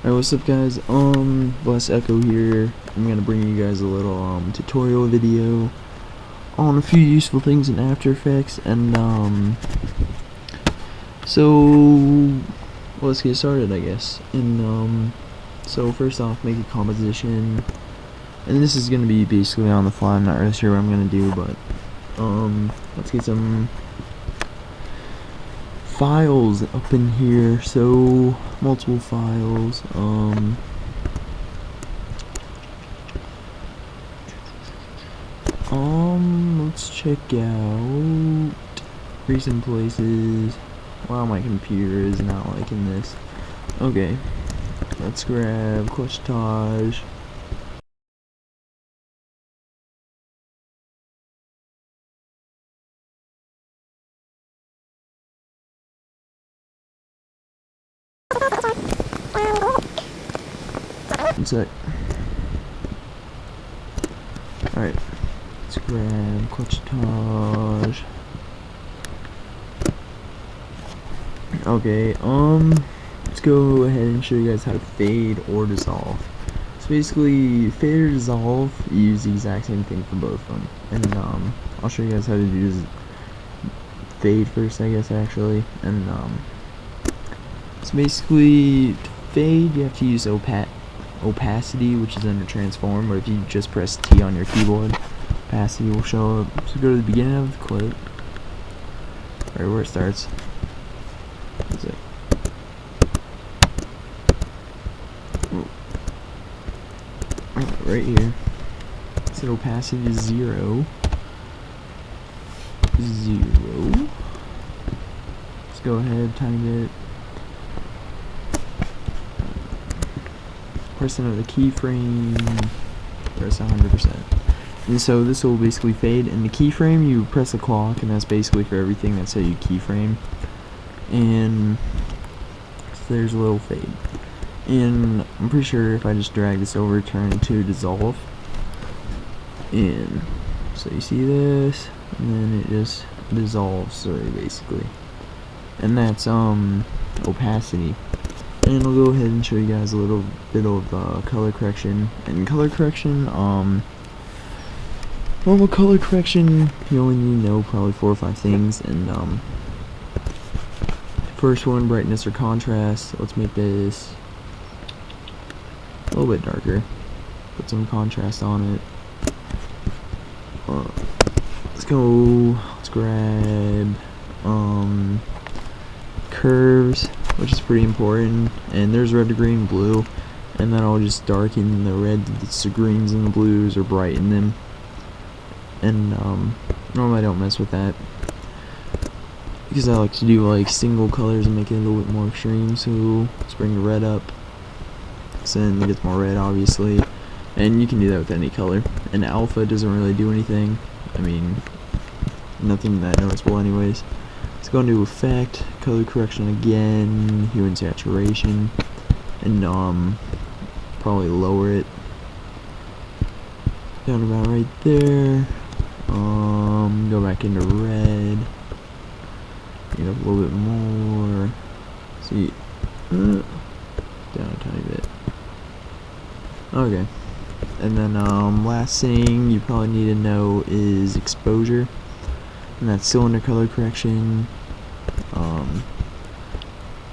Alright, what's up guys? Bless Echo here. I'm gonna bring you guys a little tutorial video on a few useful things in After Effects, and so let's get started, I guess. And so first off, make a composition, and this is gonna be basically on the fly. I'm not really sure what I'm gonna do, but let's get some files up in here. So multiple files. Let's check out recent places. Wow, my computer is not liking this. Okay, let's grab Clutchtage. One sec. Alright, let's grab Clutchtage. Okay, let's go ahead and show you guys how to fade or dissolve. So basically, fade or dissolve, you use the exact same thing for both of them. And I'll show you guys how to do this fade first, I guess, actually. And so basically, to fade, you have to use opacity, which is under transform, or if you just press T on your keyboard, opacity will show up. So go to the beginning of the clip, right where it starts. That's it. Right here, set opacity to 0. Let's go ahead, tiny bit. Press another keyframe, press 100%. And so this will basically fade. In the keyframe, you press the clock, and that's basically for everything that's how you keyframe. And so there's a little fade. And I'm pretty sure if I just drag this over, turn it to dissolve. And so you see this, and then it just dissolves, basically. And that's opacity. And I'll go ahead and show you guys a little bit of color correction. And color correction, normal color correction, you only need to know probably 4 or 5 things. And first one, brightness or contrast. Let's make this a little bit darker. Put some contrast on it. Let's grab curves, which is pretty important, and there's red, green, blue, and then I'll just darken the red, the greens, and the blues, or brighten them. And normally I don't mess with that because I like to do like single colors and make it a little bit more extreme. So let's bring the red up, so then it gets more red, obviously, and you can do that with any color. And alpha doesn't really do anything. I mean, nothing that noticeable anyways. Let's go into effect, color correction again, hue and saturation, and probably lower it down about right there. Go back into red, get up a little bit more. See, down a tiny bit. Okay, and then last thing you probably need to know is exposure. And that's cylinder color correction.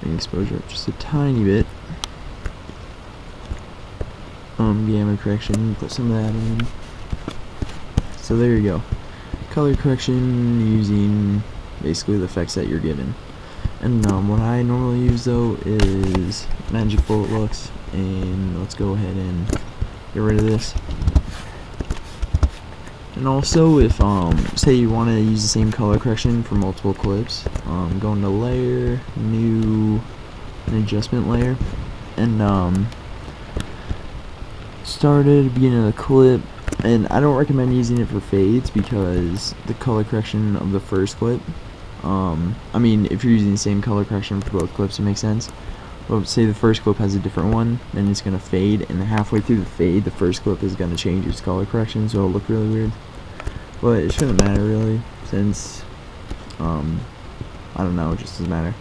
Bring exposure up just a tiny bit. Gamma correction, put some of that in. So there you go. Color correction using basically the effects that you're given. And what I normally use though is Magic Bullet Looks. And let's go ahead and get rid of this. And also, if say you want to use the same color correction for multiple clips, go into layer, new, an adjustment layer, and start at the beginning of the clip. And I don't recommend using it for fades because the color correction of the first clip, I mean, if you're using the same color correction for both clips, it makes sense. But say the first clip has a different one, then it's going to fade, and halfway through the fade, the first clip is going to change its color correction, so it'll look really weird. But it shouldn't matter really, since, I don't know, it just doesn't matter.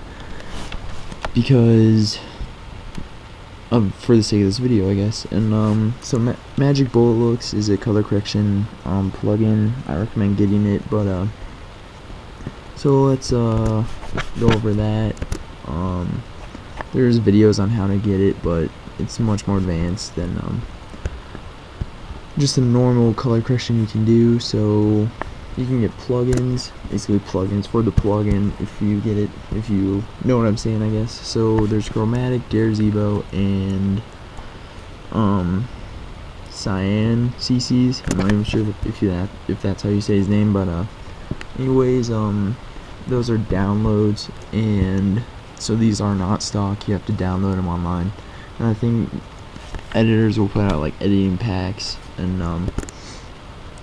Because for the sake of this video, I guess. And so Magic Bullet Looks is a color correction plugin. I recommend getting it, but so let's go over that. There's videos on how to get it, but it's much more advanced than just a normal color correction you can do. So you can get plugins, basically plugins for the plugin if you get it, if you know what I'm saying, I guess. So there's Chromatic, Darezibo, and Cyan CCs. I'm not even sure if that's how you say his name, but anyways, those are downloads, and so these are not stock. You have to download them online, and I think editors will put out like editing packs. And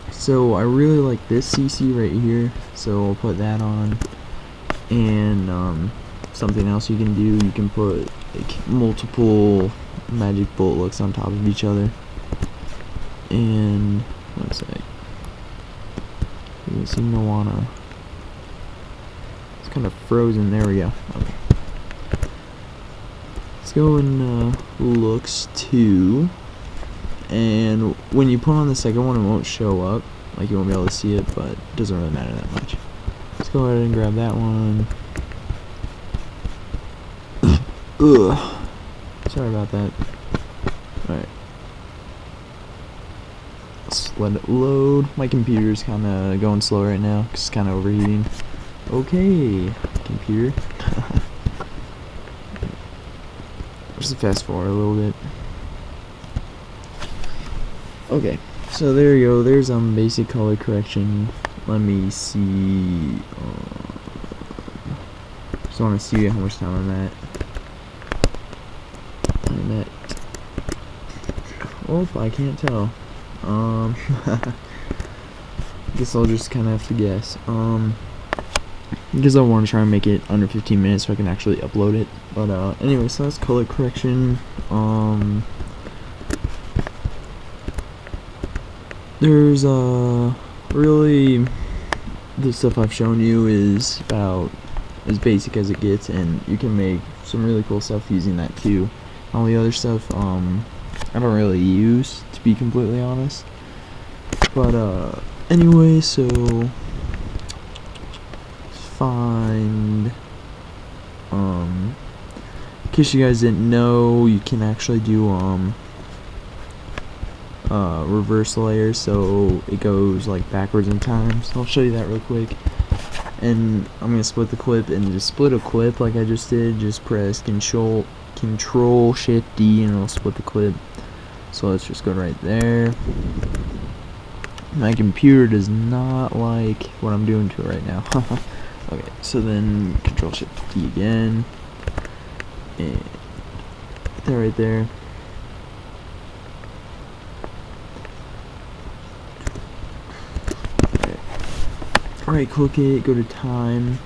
so I really like this CC right here, so I'll put that on. And something else you can do, you can put like multiple Magic Bullet Looks on top of each other. And one sec, you seem to wanna, it's kind of frozen. There we go. Okay. Let's go in Looks 2. And when you put on the second one, it won't show up, like you won't be able to see it, but it doesn't really matter that much. Let's go ahead and grab that one. Ugh. Sorry about that. Alright. Let's let it load. My computer's kind of going slow right now, because it's kind of overheating. Okay, computer. Just fast forward a little bit. Okay, so there you go. There's basic color correction. Let me see. Just want to see how much time I'm at. Oh, I can't tell. Guess I'll just kind of have to guess. Because I want to try and make it under 15 minutes so I can actually upload it. But anyway, so that's color correction. There's really, the stuff I've shown you is about as basic as it gets, and you can make some really cool stuff using that too. All the other stuff I don't really use, to be completely honest. But anyway, so find in case you guys didn't know, you can actually do reverse layers, so it goes like backwards in time. So I'll show you that real quick. And I'm gonna split the clip, and just split a clip like I just did, just press Control Shift D and it'll split the clip. So let's just go right there. My computer does not like what I'm doing to it right now. Okay, so then Control Shift D again, and that right there. Right click it, go to time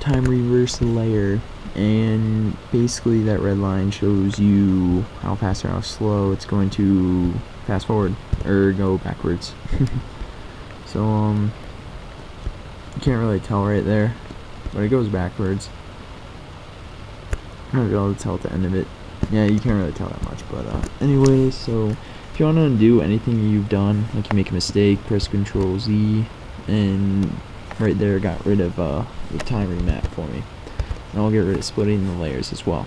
reverse the layer, and basically that red line shows you how fast or how slow it's going to fast forward or go backwards. So you can't really tell right there, but it goes backwards. I'm not be able to tell at the end of it. Yeah, you can't really tell that much, but anyway, so if you want to undo anything you've done, like you make a mistake, press Control Z, and right there got rid of the time remap for me. And I'll get rid of splitting the layers as well.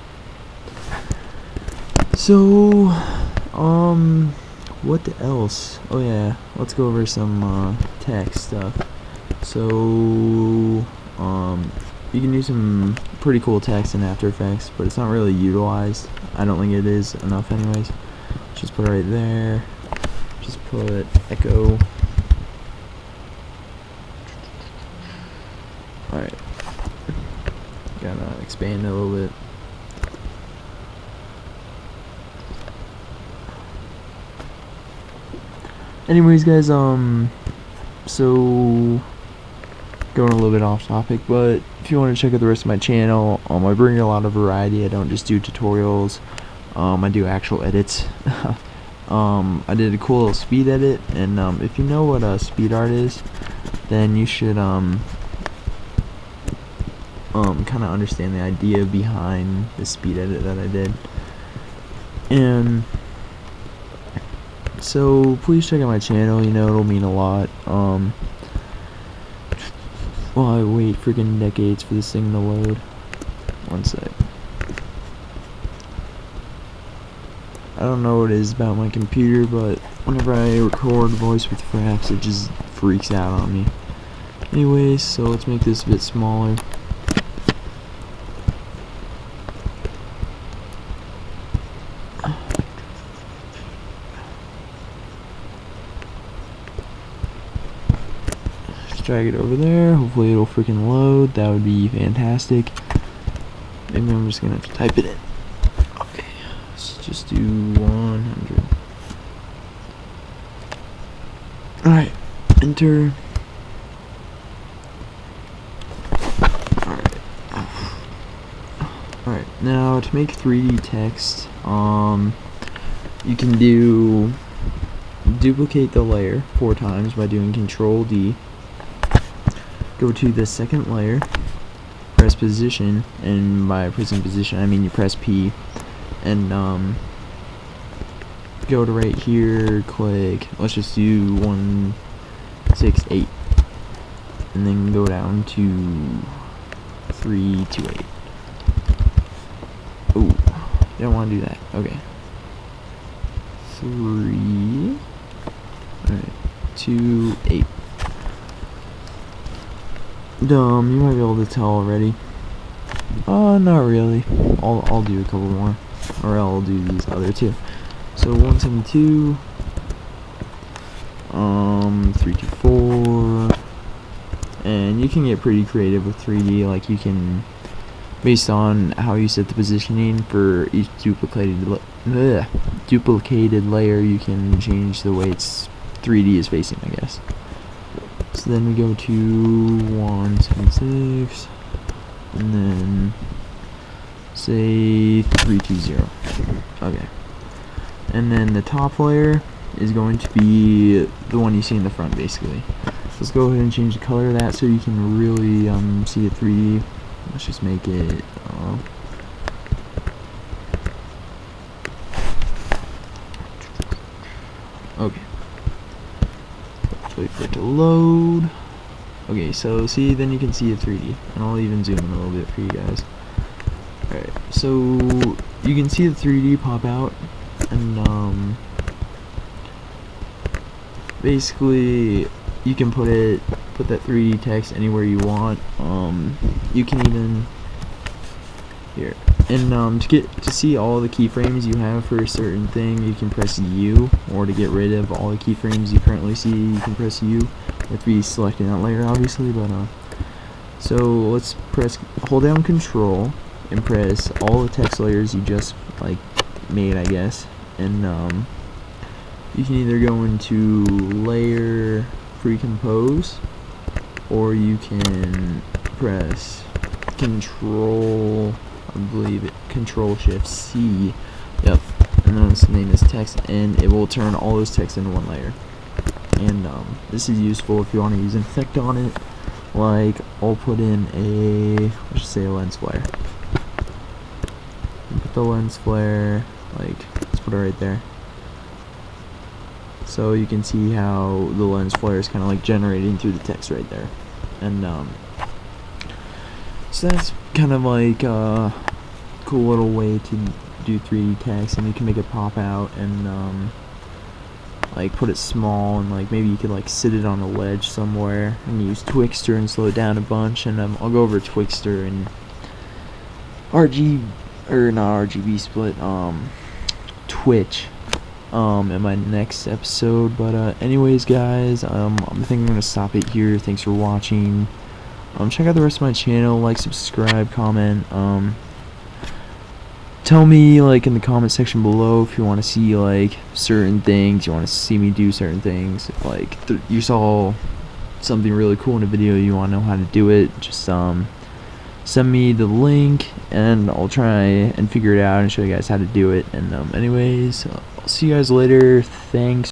So what else? Oh yeah, let's go over some text stuff. So you can do some pretty cool text in After Effects, but it's not really utilized. I don't think it is enough anyways. Just put it right there. Just put echo. Alright. Gotta expand a little bit. Anyways guys, so going a little bit off topic, but if you want to check out the rest of my channel, I bring a lot of variety. I don't just do tutorials. I do actual edits. I did a cool little speed edit, and if you know what a speed art is, then you should kind of understand the idea behind the speed edit that I did. And so please check out my channel, you know, it'll mean a lot. While I wait freaking decades for this thing to load. One sec. I don't know what it is about my computer, but whenever I record voice with Fraps, it just freaks out on me. Anyways, so let's make this a bit smaller. Just drag it over there. Hopefully it'll freaking load. That would be fantastic. Maybe I'm just gonna have to type it in. Okay, let's just do 100. Alright, enter. Alright, now to make 3D text, you can duplicate the layer 4 times by doing Control D. Go to the second layer, press position, and by pressing position I mean you press P, and go to right here, click, let's just do 168, and then go down to 328. Oh, don't want to do that. Okay. 3. Alright. 2, 8. You might be able to tell already. Not really. I'll do a couple more, or I'll do these other two. So 172. 324. And you can get pretty creative with 3D. Like you can, based on how you set the positioning for each duplicated layer, you can change the way its 3D is facing, I guess. So then we go to 176, and then say 320. Okay. And then the top layer is going to be the one you see in the front, basically. Let's go ahead and change the color of that so you can really see the 3D. Let's just make it okay. Let's wait for it to load. Okay, so see, then you can see the 3D, and I'll even zoom in a little bit for you guys. Alright, so you can see the 3D pop out, and basically you can put that 3D text anywhere you want. You can even here, and to see all the keyframes you have for a certain thing, you can press U, or to get rid of all the keyframes you currently see, you can press U. You have to be selecting that layer, obviously, but so let's hold down Control and press all the text layers you just like made, I guess, and you can either go into Layer Pre-Compose, or you can press Control, I believe Control Shift C, yep, and then let's name this text, and it will turn all those text into one layer. And this is useful if you want to use an effect on it, like I'll put in let's just say a lens flare. Put the lens flare, like, let's put it right there. So you can see how the lens flare is kind of like generating through the text right there. And so that's kind of like a cool little way to do 3D text, and you can make it pop out, and like put it small, and like maybe you could like sit it on a ledge somewhere and use Twixtor and slow it down a bunch. And I'll go over Twixtor and split Twitch in my next episode. But anyways guys, I think I'm gonna stop it here. Thanks for watching. Check out the rest of my channel, like, subscribe, comment. Tell me like in the comment section below if you want to see like certain things, you want to see me do certain things. If like you saw something really cool in a video, you want to know how to do it, just send me the link and I'll try and figure it out and show you guys how to do it. And anyways, I'll see you guys later. Thanks.